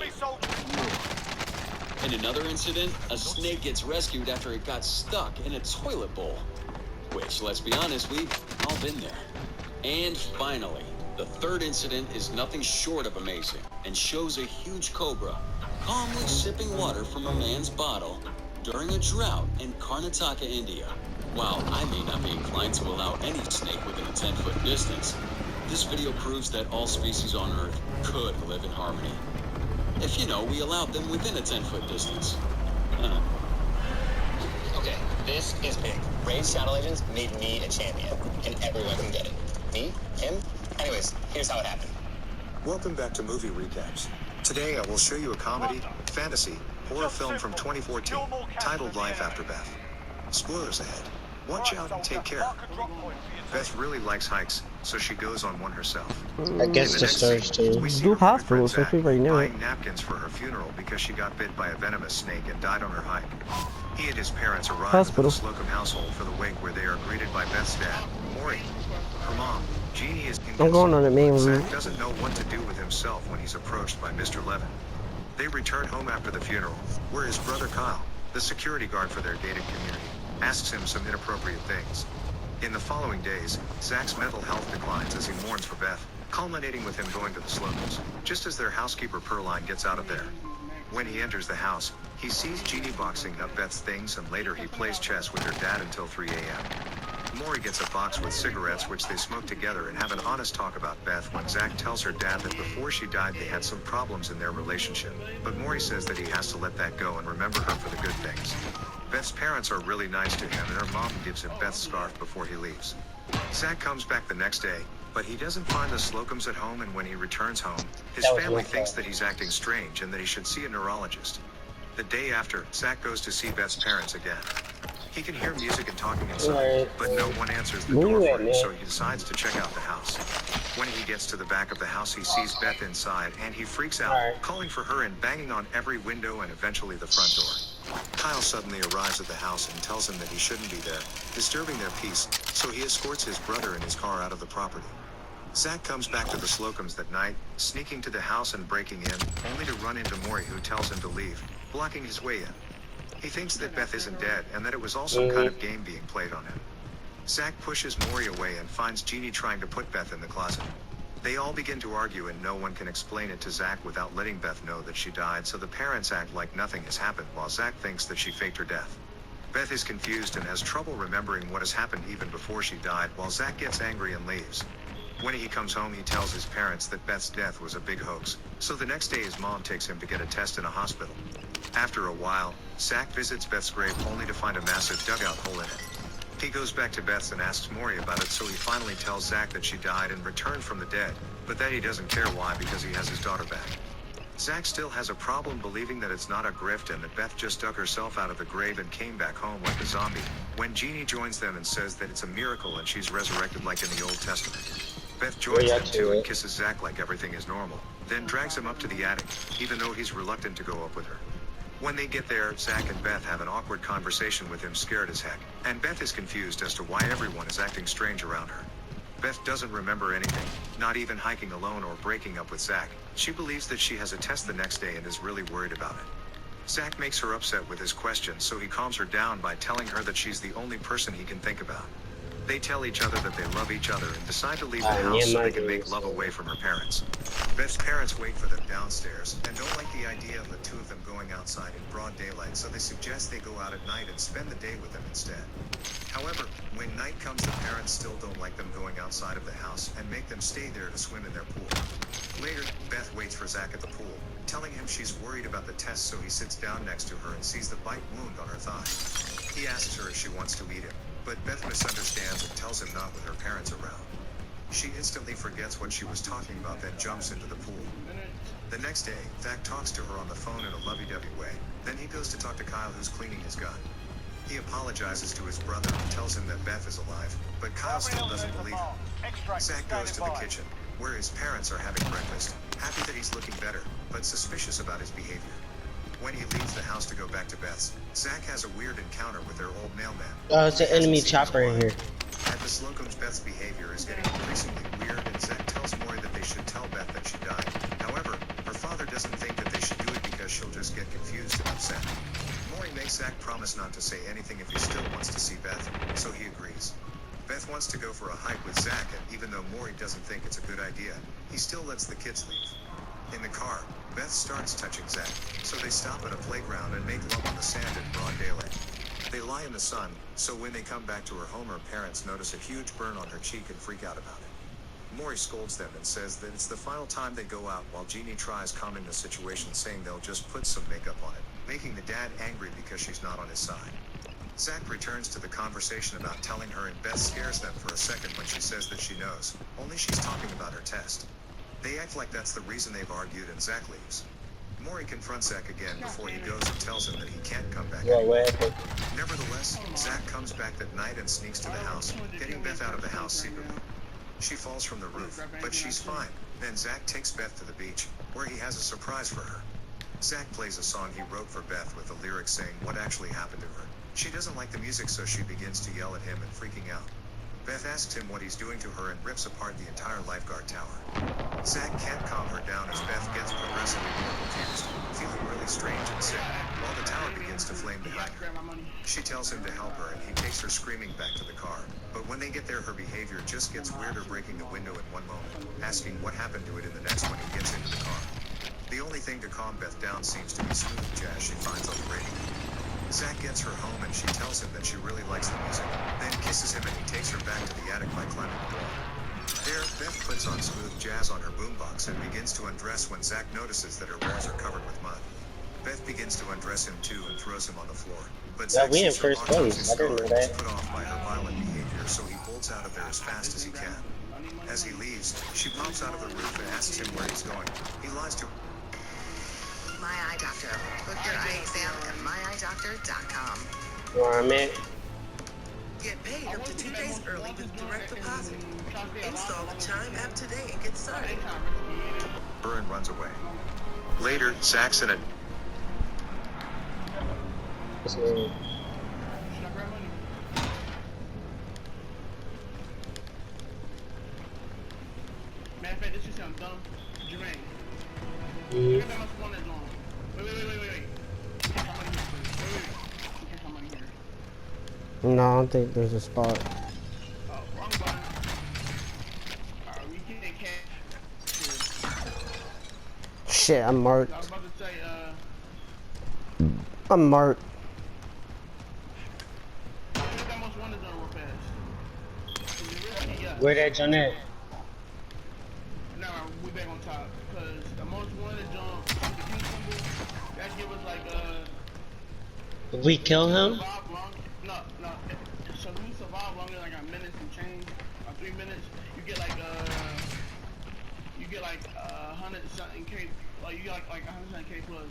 S17: In another incident, a snake gets rescued after it got stuck in a toilet bowl. Which, let's be honest, we've all been there. And finally, the third incident is nothing short of amazing and shows a huge cobra calmly sipping water from a man's bottle during a drought in Karnataka, India. While I may not be inclined to allow any snake within a 10-foot distance, this video proves that all species on Earth could live in harmony. If, we allowed them within a 10-foot distance.
S6: Okay, this is big. Raid Shadow Legends made me a champion, and everyone can get it. Me? Him? Anyways, here's how it happened.
S10: Welcome back to Movie Recaps. Today I will show you a comedy, fantasy, horror film from 2014 titled Life After Beth. Spoilers ahead. Watch out and take care. Beth really likes hikes, so she goes on one herself.
S4: I guess the story's to
S7: do hospital, so she already knew it.
S10: buying napkins for her funeral because she got bit by a venomous snake and died on her hike. He and his parents arrive at the Slocum household for the wake where they are greeted by Beth's dad, Maury. Her mom, Jeannie, is
S7: I'm going on the main route.
S10: Zach doesn't know what to do with himself when he's approached by Mr. Levin. They return home after the funeral, where his brother Kyle, the security guard for their gated community, asks him some inappropriate things. In the following days, Zach's mental health declines as he mourns for Beth, culminating with him going to the Slocums, just as their housekeeper Pearline gets out of there. When he enters the house, he sees Jeannie boxing up Beth's things, and later he plays chess with her dad until 3 a.m.
S20: Maury gets a box with cigarettes which they smoke together and have an honest talk about Beth when Zach tells her dad that before she died they had some problems in their relationship, but Maury says that he has to let that go and remember her for the good things. Beth's parents are really nice to him and her mom gives him Beth's scarf before he leaves. Zach comes back the next day, but he doesn't find the Slocums at home, and when he returns home, his family thinks that he's acting strange and that he should see a neurologist. The day after, Zach goes to see Beth's parents again. He can hear music and talking inside, but no one answers the door for him, so he decides to check out the house. When he gets to the back of the house, he sees Beth inside, and he freaks out, calling for her and banging on every window and eventually the front door. Kyle suddenly arrives at the house and tells him that he shouldn't be there, disturbing their peace, so he escorts his brother in his car out of the property. Zach comes back to the Slocums that night, sneaking to the house and breaking in, only to run into Maury, who tells him to leave, blocking his way in. He thinks that Beth isn't dead and that it was all some kind of game being played on him. Zach pushes Maury away and finds Jeannie trying to put Beth in the closet. They all begin to argue and no one can explain it to Zach without letting Beth know that she died, so the parents act like nothing has happened while Zach thinks that she faked her death. Beth is confused and has trouble remembering what has happened even before she died, while Zach gets angry and leaves. When he comes home, he tells his parents that Beth's death was a big hoax, so the next day his mom takes him to get a test in a hospital. After a while, Zach visits Beth's grave only to find a massive dugout hole in it. He goes back to Beth's and asks Maury about it, so he finally tells Zach that she died and returned from the dead, but that he doesn't care why because he has his daughter back. Zach still has a problem believing that it's not a grift and that Beth just dug herself out of the grave and came back home like a zombie, when Jeannie joins them and says that it's a miracle and she's resurrected like in the Old Testament. Beth joins them too and kisses Zach like everything is normal, then drags him up to the attic, even though he's reluctant to go up with her. When they get there, Zach and Beth have an awkward conversation with him scared as heck, and Beth is confused as to why everyone is acting strange around her. Beth doesn't remember anything, not even hiking alone or breaking up with Zach. She believes that she has a test the next day and is really worried about it. Zach makes her upset with his questions, so he calms her down by telling her that she's the only person he can think about. They tell each other that they love each other and decide to leave the house so they can make love away from her parents. Beth's parents wait for them downstairs and don't like the idea of the two of them going outside in broad daylight, so they suggest they go out at night and spend the day with them instead. However, when night comes, the parents still don't like them going outside of the house and make them stay there to swim in their pool. Later, Beth waits for Zach at the pool, telling him she's worried about the test, so he sits down next to her and sees the bite wound on her thigh. He asks her if she wants to eat it, but Beth misunderstands and tells him not with her parents around. She instantly forgets what she was talking about, then jumps into the pool. The next day, Zach talks to her on the phone in a lovey-dovey way. Then he goes to talk to Kyle, who's cleaning his gun. He apologizes to his brother and tells him that Beth is alive, but Kyle still doesn't believe him. Zach goes to the kitchen, where his parents are having breakfast, happy that he's looking better, but suspicious about his behavior. When he leaves the house to go back to Beth's, Zach has a weird encounter with their old mailman.
S7: Oh, it's an enemy chopper in here.
S20: At the Slocums, Beth's behavior is getting increasingly weird, and Zach tells Maury that they should tell Beth that she died. However, her father doesn't think that they should do it because she'll just get confused and upset. Maury makes Zach promise not to say anything if he still wants to see Beth, so he agrees. Beth wants to go for a hike with Zach, and even though Maury doesn't think it's a good idea, he still lets the kids leave. In the car, Beth starts touching Zach, so they stop at a playground and make love on the sand in broad daylight. They lie in the sun, so when they come back to her home, her parents notice a huge burn on her cheek and freak out about it. Maury scolds them and says that it's the final time they go out, while Jeannie tries calming the situation, saying they'll just put some makeup on it, making the dad angry because she's not on his side. Zach returns to the conversation about telling her, and Beth scares them for a second when she says that she knows, only she's talking about her test. They act like that's the reason they've argued, and Zach leaves. Maury confronts Zach again before he goes and tells him that he can't come back anymore. Nevertheless, Zach comes back that night and sneaks to the house, getting Beth out of the house secretly. She falls from the roof, but she's fine. Then Zach takes Beth to the beach, where he has a surprise for her. Zach plays a song he wrote for Beth with the lyrics saying what actually happened to her. She doesn't like the music, so she begins to yell at him and freaking out. Beth asks him what he's doing to her and rips apart the entire lifeguard tower. Zach can't calm her down as Beth gets progressively more confused, feeling really strange and sick, while the tower begins to flame behind her. She tells him to help her and he takes her screaming back to the car, but when they get there, her behavior just gets weirder, breaking the window in one moment, asking what happened to it in the next when he gets into the car. The only thing to calm Beth down seems to be smooth jazz she finds on the radio. Zach gets her home and she tells him that she really likes the music, then kisses him and he takes her back to the attic by climbing the wall. There, Beth puts on smooth jazz on her boombox and begins to undress when Zach notices that her walls are covered with mud. Beth begins to undress him too and throws him on the floor. But
S4: Yeah,
S20: Zach
S4: we in
S20: sees her
S4: first
S20: autopsy
S4: place. I didn't
S20: scar
S4: know
S20: and is
S4: that.
S20: put off by her violent behavior, so he bolts out of there as fast as he can. As he leaves, she pops out of the roof and asks him where he's going. He lies to her.
S21: My Eye Doctor. Book your eye exam at myeyedoctor.com.
S4: Where I'm at.
S22: Get paid up to 2 days early with direct deposit. Install the Chime app today and get started.
S20: And runs away. Later, Zach's in a
S19: Matter of fact, this shit sounds dumb. Jermaine. Look at how much one is on. Wait. How many here, please? Wait. How many here?
S7: No, I don't think there's a spot.
S19: Oh, wrong button. Alright, we can't catch.
S7: Shit, I'm marked.
S19: I was about to say,
S7: I'm marked.
S19: look how much one is on real fast.
S4: Where that John at?
S19: No, we back on top. Because the most one is on the pink symbol, that give us like,
S4: Did we kill him?
S19: No. So if you survive longer than like a minute and change, or 3 minutes, you get like 100 something K, like you get like 100 something K plus.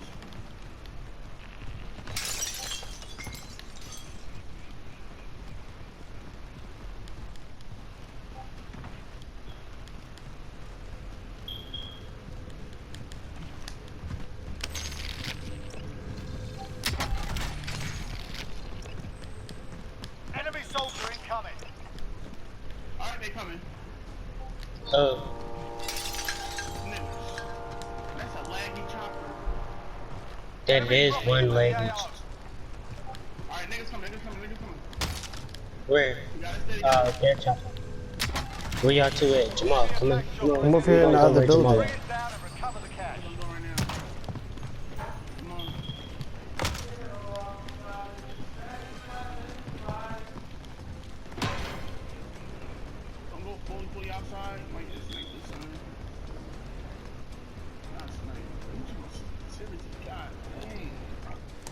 S18: Enemy soldier incoming.
S19: Alright, they coming.
S4: Oh.
S19: That's a laggy chopper.
S4: That is one leg.
S19: Alright, niggas coming.
S4: Where? They're chopping. Where y'all two at? Jamal, come on.
S7: I'm over here in the other building.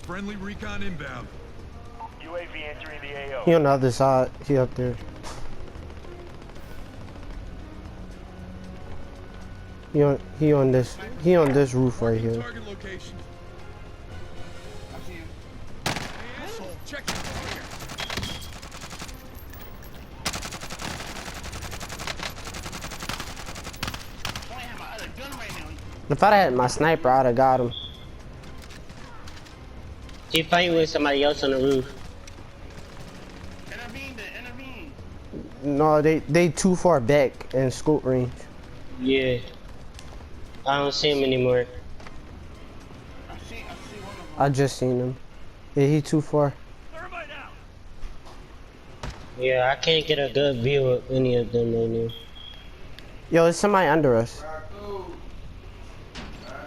S23: Friendly recon inbound.
S18: UAV entering the AO.
S7: He on the other side. He up there. He on this roof right here.
S23: Target location.
S19: I see him.
S23: Asshole, check your fire.
S19: I have my other gun right now.
S7: If I'd had my sniper, I'd have got him.
S4: He fighting with somebody else on the roof.
S19: Intervene.
S7: No, they too far back in scope range.
S4: Yeah. I don't see him anymore.
S19: I see one of them.
S7: I just seen him. Yeah, he too far.
S4: Yeah, I can't get a good view of any of them right now.
S7: Yo, there's somebody under us.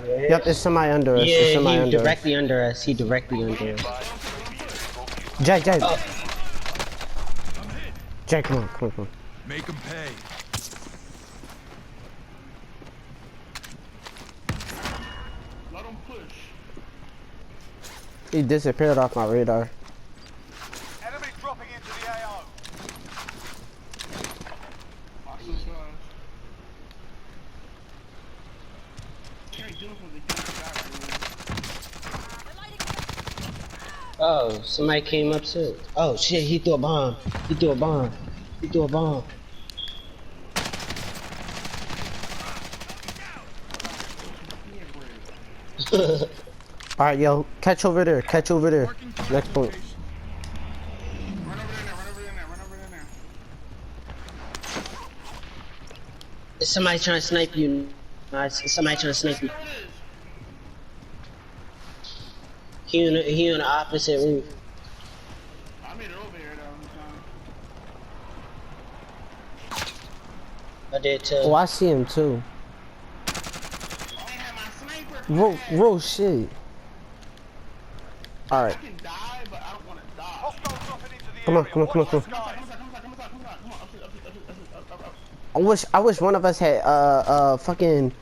S7: Yep, there's somebody under us.
S4: Yeah,
S7: somebody
S4: he directly under us. He directly under us.
S7: Jack.
S4: Oh.
S7: Jack, come on.
S23: Make him pay.
S19: Let him push.
S7: He disappeared off my radar.
S18: Enemy dropping into the AO.
S19: Watch this guys. Can't do it for the
S4: Oh, somebody came up too. Oh shit, he threw a bomb.
S7: Alright, yo, catch over there. Next point.
S19: Run over there.
S4: Is somebody trying to snipe you? Is somebody trying to snipe you? He on the opposite roof.
S19: I made it over here though.
S4: I did too.
S7: Oh, I see him too. Roll shit. Alright.
S19: I can die, but
S7: Come on, come on, come on, come on. I wish one of us had fucking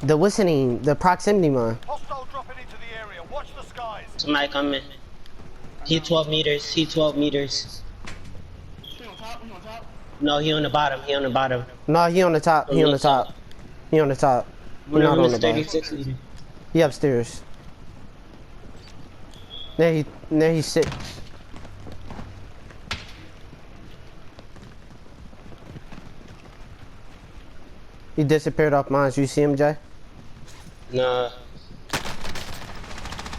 S7: the listening, the proximity mine.
S18: Hostile dropping into the area. Watch the skies.
S4: Somebody coming. He 12 meters. He 12 meters. No, he on the bottom. He on the bottom.
S7: No, he on the top. He on the top. He on the top. He not on the bottom.
S4: 36 meters.
S7: He upstairs. There he sit. He disappeared off mine. You see him, Jay?
S4: Nah.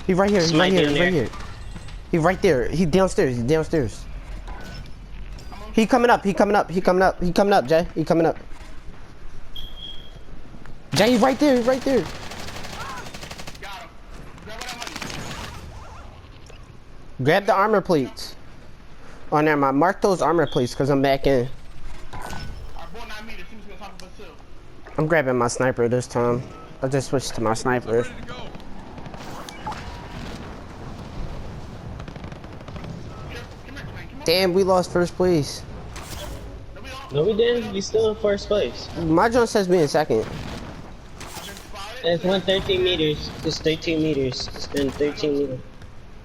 S7: He right here. He right here. He right here. He right there. He downstairs. He downstairs. He coming up. He coming up. He coming up. He coming up, Jay. He coming up. Jay, he's right there. He's right there. Grab the armor plates. Oh, never mind. Mark those armor plates because I'm back in. I'm grabbing my sniper this time. I just switched to my sniper. Damn, we lost first place.
S4: No, we didn't. We still in first place.
S7: My joint says me in second.
S4: It's 113 meters. It's 13 meters. It's been 13 meters.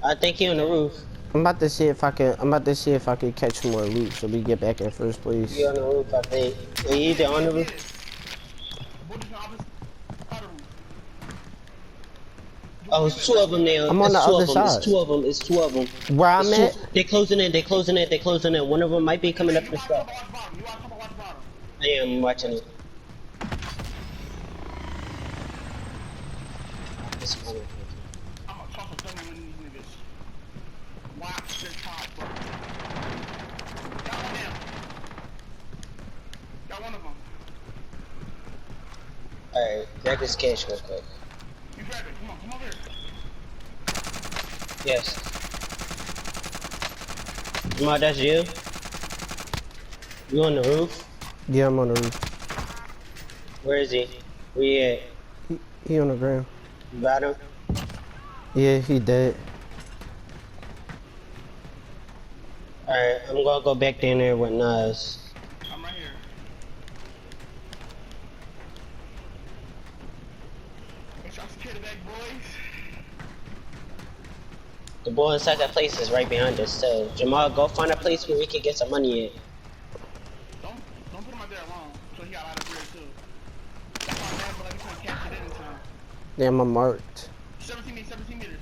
S4: I think he on the roof.
S7: I'm about to see if I can. I'm about to see if I can catch more loot so we get back in first place.
S4: He on the roof, I think. He either on the roof. Oh, it's two of them now.
S7: I'm on the other side.
S4: It's two of them. It's two of them.
S7: Where I'm at?
S4: They closing in. They closing in. They closing in. One of them might be coming up the step. I am watching it. Alright, grab this cash real quick.
S19: You grab it. Come on, come over here.
S4: Yes. Jamal, that's you? You on the roof?
S7: Yeah, I'm on the roof.
S4: Where is he? Where you at?
S7: He on the ground.
S4: You got him?
S7: Yeah, he dead.
S4: Alright, I'm gonna go back down there with Nas.
S19: I'm right here. Y'all scared of that, boys?
S4: The boy in second place is right behind us, so Jamal, go find a place where we can get some money in.
S19: Don't put him out there alone, so he got out of here too. That's why I'm like he's trying to catch it in time.
S7: Damn, I'm marked.
S19: 17 meters.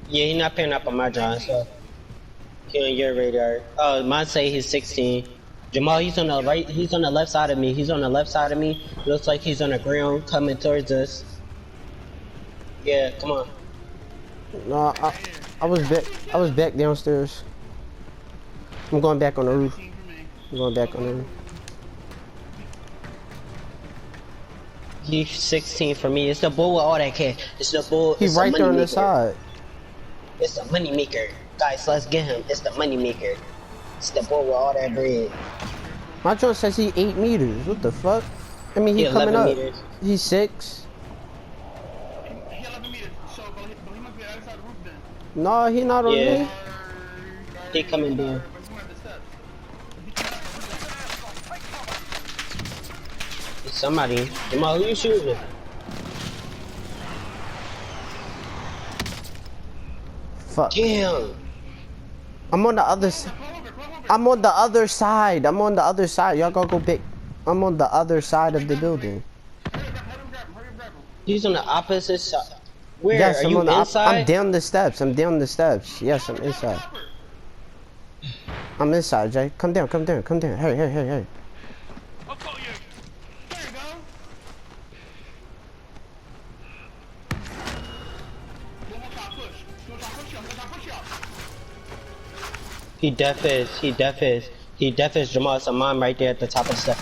S4: Yeah, he's not picking up on my John, so he on your radar. Oh, mine say he's 16. Jamal, he's on the right. He's on the left side of me. He's on the left side of me. Looks like he's on the ground coming towards us. Yeah, come on.
S7: No, I was back downstairs. I'm going back on the roof. I'm going back on the roof.
S4: He's 16 for me. It's the bull with all that cash. It's the bull.
S7: He's right there on the side.
S4: It's the money maker. Guys, let's get him. It's the money maker. It's the bull with all that bread.
S7: My joint says he 8 meters. What the fuck? I mean, he coming up. Meters. He's 6.
S19: He 11 meters. So, but he must be on the other side of the roof then.
S7: No, he not on me.
S4: He coming down. It's somebody. Jamal, who you shooting?
S7: Fuck.
S4: Damn.
S7: I'm on the other side. I'm on the other side. I'm on the other side. Y'all gotta go pick. I'm on the other side of the building.
S4: He's on the opposite side. Where?
S7: Yes,
S4: are you inside?
S7: I'm down the steps. I'm down the steps. Yes, I'm inside. I'm inside, Jay. Come down, come down, come down. Hey, hey, hey, hey.
S19: I'll call you. There you go.
S4: He deaf is. He deaf is. He deaf is. Jamal, it's a mom right there at the top of the step.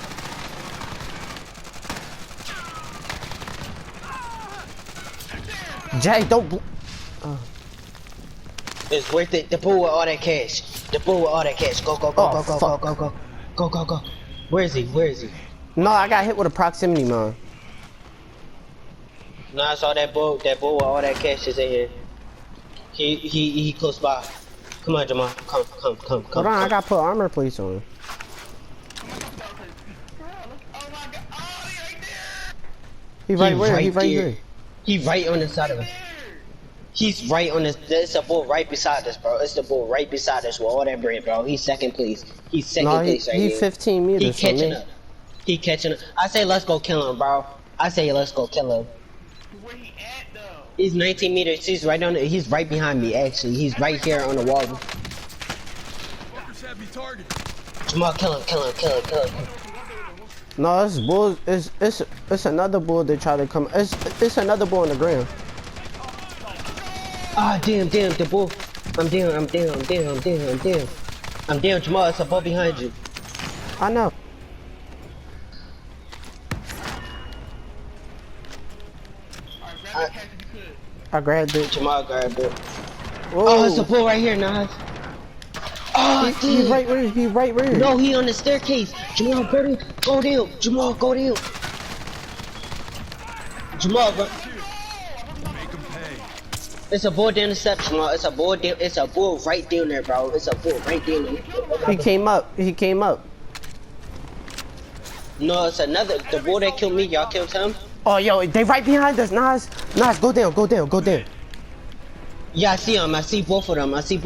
S7: Jay, don't.
S4: It's worth it. The bull with all that cash. The bull with all that cash. Go, go, go, go, go, go, go, go, go, go, go. Where is he? Where is he?
S7: No, I got hit with a proximity mine.
S4: No, I saw that bull with all that cash is in here. He close by. Come on, Jamal. Come.
S7: Hold on, I gotta put armor plates on. He right where? He right here.
S4: He right on the side of us. He's right on this. It's a bull right beside us, bro. It's the bull right beside us with all that bread, bro. He's second place. He's second place right here.
S7: He's 15 meters
S4: He catching up. He catching up. I say let's go kill him, bro. I say let's go kill him.
S19: Where he at though?
S4: He's 19 meters. He's right on. He's right behind me. Actually, he's right here on the wall.
S23: Fuckers have me targeted.
S4: Jamal, kill him.
S7: No, it's bull. It's another bull that try to come. It's another bull on the ground.
S4: Ah, damn, the bull. I'm down, Jamal. It's a bull behind you.
S7: I know. I grabbed it.
S4: Jamal grabbed it.
S7: Whoa.
S4: Oh, it's a bull right here, Nas. Oh,
S7: he right where? He right where?
S4: No, he on the staircase. Jamal, go down. Jamal, go down. Jamal, bro. It's a bull down the steps, Jamal. It's a bull right down there, bro. It's a bull right down there.
S7: He came up.
S4: No, it's another. The bull that killed me, y'all killed him?
S7: Oh, yo, they right behind us, Nas, go down.
S4: Yeah, I see them. I see both of them. They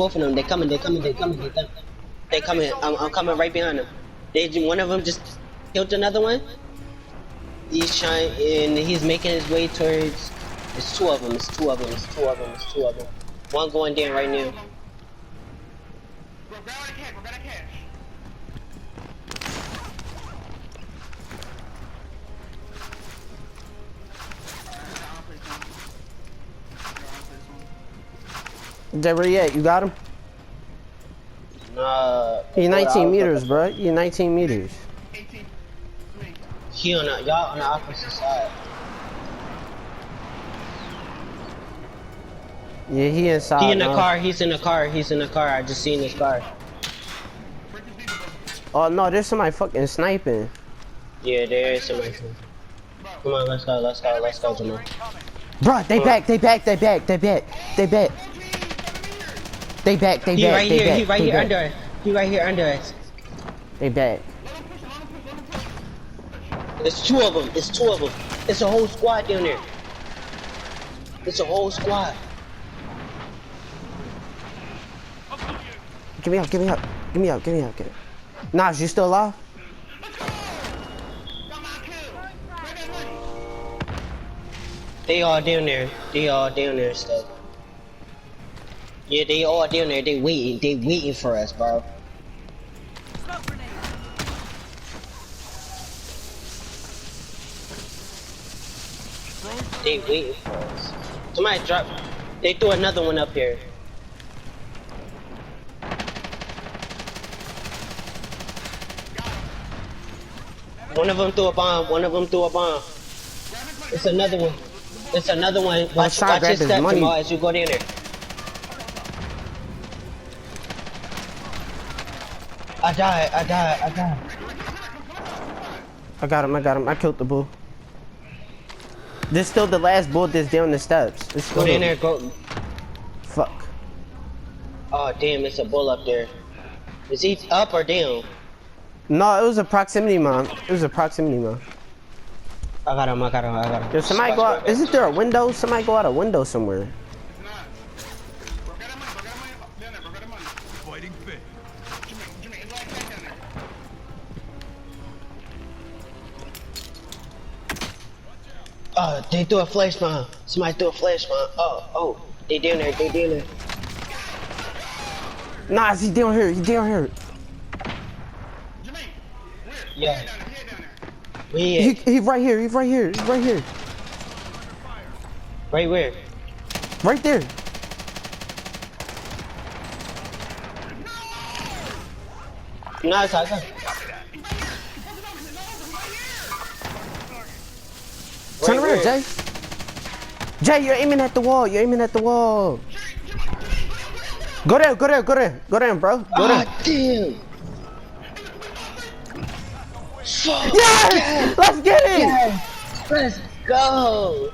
S4: coming. I'm coming right behind them. One of them just killed another one. He's trying, and he's making his way towards. It's two of them. One going down right now.
S19: Bro, grab that cash.
S7: Where you at? You got him?
S4: Nah.
S7: He 19 meters, bro. You 19 meters.
S4: He on y'all on the opposite side.
S7: Yeah, he inside.
S4: He in the car. He's in the car. I just seen his car.
S7: Oh no, there's somebody fucking sniping.
S4: Yeah, there is somebody. Come on, let's go, Jamal.
S7: Bro, they back. He right
S4: here under us.
S7: They back.
S4: It's two of them. It's a whole squad down there.
S7: Give me up. Nas, you still alive?
S4: They all down there still. Yeah, they all down there. They waiting for us, bro. They waiting for us. Somebody drop. They threw another one up here. One of them threw a bomb. It's another one. Watch your step, Jamal, as you go down there. I died.
S7: I got him. I killed the bull. This still the last bull that's down the steps.
S4: Go in there, go.
S7: Fuck.
S4: Oh damn, it's a bull up there. Is he up or down?
S7: No, it was a proximity mine. I got him. Yo, somebody go out. Isn't there a window? Somebody go out a window somewhere.
S23: Fighting fit.
S4: They threw a flash bomb. Somebody threw a flash bomb. Oh, they down there.
S7: Nah, he's down here.
S4: Yeah.
S7: He right here.
S4: Right where?
S7: Right there.
S4: Nice, I got.
S7: Turn around, Jay. Jay, you're aiming at the wall. Go there, bro. Go there.
S4: Damn.
S7: Yes! Let's get it!
S4: Yes! Let's go!